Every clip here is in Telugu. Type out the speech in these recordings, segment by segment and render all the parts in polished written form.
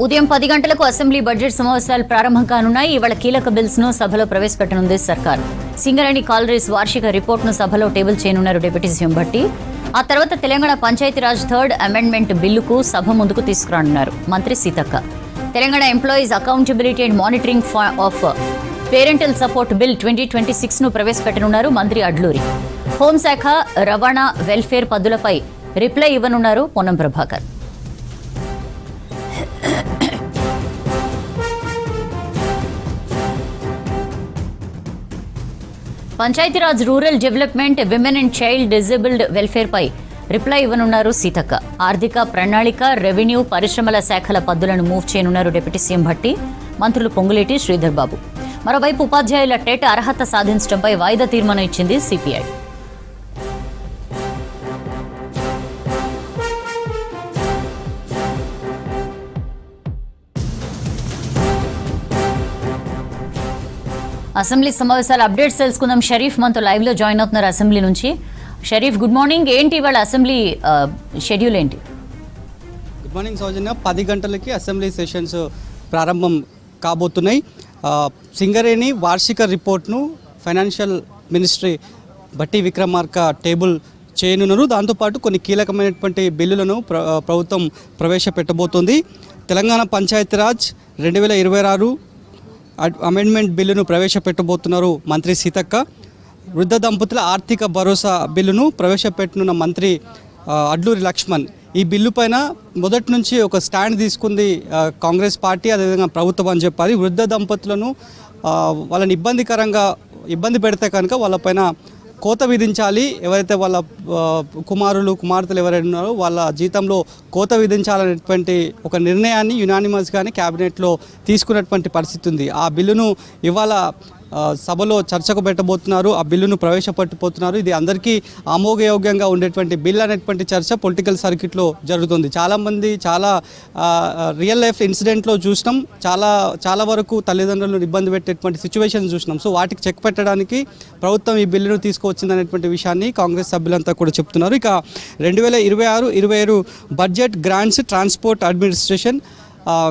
ఉదయం 10 గంటలకు అసెంబ్లీ బడ్జెట్ సమావేశాలు ప్రారంభం కానున్నాయి. ఇవాళ కీలక బిల్స్ ను సభలో ప్రవేశపెట్టనుంది సర్కార్. సింగరేణి కాలరీస్ వార్షిక రిపోర్టును సభలో టేబుల్ చేయనున్నారు డిప్యూటీ సీఎం భట్టి. ఆ తర్వాత తెలంగాణ పంచాయతీరాజ్ థర్డ్ అమెండ్మెంట్ బిల్లుకు సభ ముందుకు తీసుకురానున్నారు మంత్రి Seethakka. Telangana employees accountability and monitoring of parental support bill 2026 ను ప్రవేశపెట్టనున్నారు మంత్రి అడ్లూరి. హోంశాఖ, రవాణా, వెల్ఫేర్ పద్దులపై రిప్లై ఇవ్వనున్నారు Ponnam Prabhakar. Panchayati Raj, rural development, women and child disabled welfare పై రిప్లై ఇవ్వనున్నారు సీతక్క. ఆర్థిక, ప్రణాళిక, రెవెన్యూ, పరిశ్రమల శాఖల పద్దులను మూవ్ చేయనున్నారు డిప్యూటీ సీఎం భట్టి. మంత్రులు పొంగులేటి, శ్రీధర్ బాబు. మరోవైపు ఉపాధ్యాయుల టెట్ అర్హత సాధించడంపై వాయిదా తీర్మానం ఇచ్చింది సిపిఐ. అసెంబ్లీ సమావేశాల అప్డేట్స్ తెలుసుకుందాం. షరీఫ్ మనతో లైవ్ లో జాయిన్ అవుతున్నారు అసెంబ్లీ నుంచి. Sharif, good morning. ఏంటి ఇవాళ అసెంబ్లీ షెడ్యూల్ ఏంటి? Good morning Soujanya. 10 గంటలకి అసెంబ్లీ సెషన్స్ ప్రారంభం కాబోతున్నాయి. సింగరేణి వార్షిక రిపోర్ట్ను financial ministry Bhatti Vikramarka table చేయనున్నారు. దాంతోపాటు కొన్ని కీలకమైనటువంటి బిల్లులను ప్రభుత్వం ప్రవేశపెట్టబోతోంది. తెలంగాణ పంచాయతీరాజ్ 2026 అమెండ్మెంట్ బిల్లును ప్రవేశపెట్టబోతున్నారు మంత్రి సీతక్క. వృద్ధ దంపతుల ఆర్థిక భరోసా బిల్లును ప్రవేశపెట్టనున్న మంత్రి అడ్లూరి లక్ష్మణ్. ఈ బిల్లు పైన మొదటి నుంచి ఒక స్టాండ్ తీసుకుంది కాంగ్రెస్ పార్టీ, అదేవిధంగా ప్రభుత్వం అని చెప్పాలి. వృద్ధ దంపతులను వాళ్ళని ఇబ్బంది పెడితే కనుక వాళ్ళపైన కోత విధించాలి. ఎవరైతే వాళ్ళ కుమారులు, కుమార్తెలు ఎవరైనా ఉన్నారో వాళ్ళ జీతంలో కోత విధించాలనేటువంటి ఒక నిర్ణయాన్ని యునానిమస్గానే క్యాబినెట్లో తీసుకున్నటువంటి పరిస్థితి ఉంది. ఆ బిల్లును ఇవాళ సభలో చర్చకు పెట్టబోతున్నారు. ఆ బిల్లును ప్రవేశపెట్టబోతున్నారు. ఇది అందరికీ ఆమోదయోగ్యంగా ఉండేటువంటి బిల్ అనేటువంటి చర్చ పొలిటికల్ సర్క్యూట్లో జరుగుతుంది. చాలామంది చాలా రియల్ లైఫ్ ఇన్సిడెంట్లో చూసినాం. చాలా వరకు తల్లిదండ్రులను ఇబ్బంది పెట్టేటువంటి సిచ్యువేషన్ చూసినాం. సో వాటికి చెక్ పెట్టడానికి ప్రభుత్వం ఈ బిల్లును తీసుకువచ్చిందనేటువంటి విషయాన్ని కాంగ్రెస్ సభ్యులంతా కూడా చెప్తున్నారు. ఇక 2026-27 బడ్జెట్ గ్రాంట్స్, ట్రాన్స్పోర్ట్ అడ్మినిస్ట్రేషన్,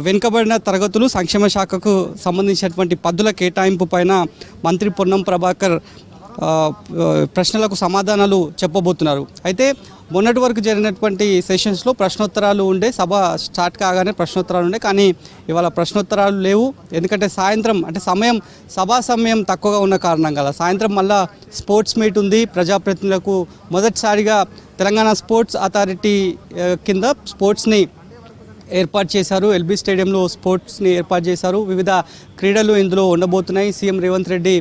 వెనుకబడిన తరగతులు, సంక్షేమ శాఖకు సంబంధించినటువంటి పద్దుల కేటాయింపు పైన మంత్రి పొన్నం ప్రభాకర్ ప్రశ్నలకు సమాధానాలు చెప్పబోతున్నారు. అయితే మొన్నటి వరకు జరిగినటువంటి సెషన్స్లో ప్రశ్నోత్తరాలు ఉండే, సభ స్టార్ట్ కాగానే ప్రశ్నోత్తరాలు ఉండే. కానీ ఇవాళ ప్రశ్నోత్తరాలు లేవు. ఎందుకంటే సాయంత్రం అంటే సభా సమయం తక్కువగా ఉన్న కారణంగా సాయంత్రం మళ్ళా స్పోర్ట్స్ మీట్ ఉంది. ప్రజాప్రతినిధులకు మొదటిసారిగా తెలంగాణ స్పోర్ట్స్ అథారిటీ కింద స్పోర్ట్స్ని ఏర్పాటు చేశారు. ఎల్బీ స్టేడియంలో స్పోర్ట్స్ని ఏర్పాటు చేశారు. వివిధ క్రీడలు ఇందులో ఉండబోతున్నాయి. సీఎం రేవంత్ రెడ్డి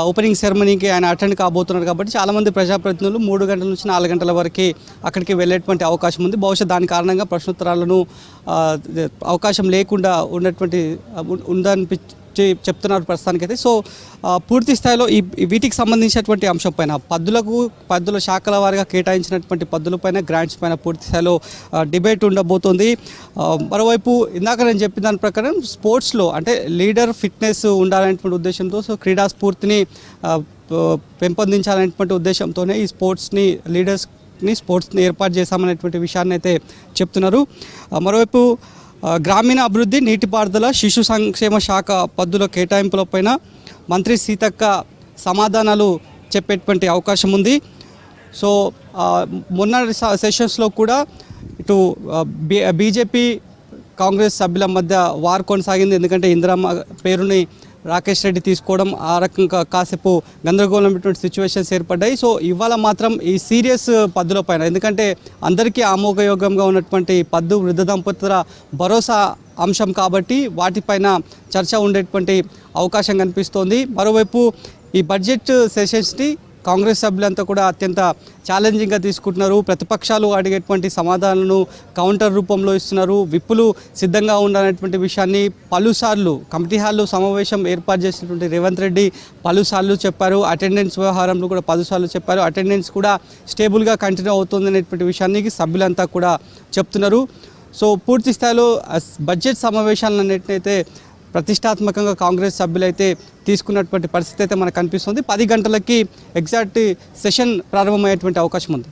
ఓపెనింగ్ సెరమనీకి ఆయన అటెండ్ కాబోతున్నారు. కాబట్టి చాలామంది ప్రజాప్రతినిధులు 3 గంటల నుంచి 4 గంటల వరకు అక్కడికి వెళ్ళేటువంటి అవకాశం ఉంది. బహుశా దాని కారణంగా ప్రశ్నోత్తరాలను అవకాశం లేకుండా ఉందని చెప్తున్నారు ప్రస్తుతానికైతే. సో పూర్తి స్థాయిలో వీటికి సంబంధించినటువంటి అంశం పైన పద్దుల శాఖల వారిగా కేటాయించినటువంటి పద్దులపైన, గ్రాంట్స్ పైన పూర్తి స్థాయిలో డిబేట్ ఉండబోతోంది. మరోవైపు ఇందాక నేను చెప్పిన దాని ప్రకారం స్పోర్ట్స్లో అంటే లీడర్ ఫిట్నెస్ ఉండాలనేటువంటి ఉద్దేశంతో, సో క్రీడా స్ఫూర్తిని పెంపొందించాలనేటువంటి ఉద్దేశంతోనే ఈ స్పోర్ట్స్ని ఏర్పాటు చేశామనేటువంటి విషయాన్ని అయితే చెప్తున్నారు. మరోవైపు గ్రామీణ అభివృద్ధి, నీటిపారుదల, శిశు సంక్షేమ శాఖ పద్దుల కేటాయింపులపైన మంత్రి సీతక్క సమాధానాలు చెప్పేటువంటి అవకాశం ఉంది. సో మొన్న సెషన్స్లో కూడా ఇటు బీజేపీ, కాంగ్రెస్ సభ్యుల మధ్య వార్ కొనసాగింది. ఎందుకంటే ఇందిరమ్మ పేరుని రాకేష్ రెడ్డి తీసుకోవడం, ఆ రకంగా కాసేపు గందరగోళమైనటువంటి సిచ్యువేషన్స్ ఏర్పడ్డాయి. సో ఇవాళ మాత్రం ఈ సీరియస్ పద్దుల పైన, ఎందుకంటే అందరికీ ఆమోదయోగ్యంగా ఉన్నటువంటి పద్దు వృద్ధ దంపతుల భరోసా అంశం కాబట్టి వాటిపైన చర్చ ఉండేటువంటి అవకాశం కనిపిస్తోంది. మరోవైపు ఈ బడ్జెట్ సెషన్స్ని కాంగ్రెస్ సభ్యులంతా కూడా అత్యంత ఛాలెంజింగ్గా తీసుకుంటున్నారు. ప్రతిపక్షాలు అడిగేటువంటి సమాధానాలను కౌంటర్ రూపంలో ఇస్తున్నారు. విప్పులు సిద్ధంగా ఉండాలనేటువంటి విషయాన్ని పలుసార్లు కమిటీ హాల్లో సమావేశం ఏర్పాటు చేసినటువంటి రేవంత్ రెడ్డి పలుసార్లు చెప్పారు. అటెండెన్స్ వ్యవహారంలో కూడా 10 సార్లు చెప్పారు. అటెండెన్స్ కూడా స్టేబుల్గా కంటిన్యూ అవుతుంది అనేటువంటి విషయాన్ని సభ్యులంతా కూడా చెప్తున్నారు. సో పూర్తి స్థాయిలో బడ్జెట్ సమావేశాలన్నింటినైతే ప్రతిష్టాత్మకంగా కాంగ్రెస్ సభ్యులైతే తీసుకున్నటువంటి పరిస్థితి అయితే మనకు కనిపిస్తుంది. 10 గంటలకి ఎగ్జాక్ట్ సెషన్ ప్రారంభమయ్యేటువంటి అవకాశం ఉంది.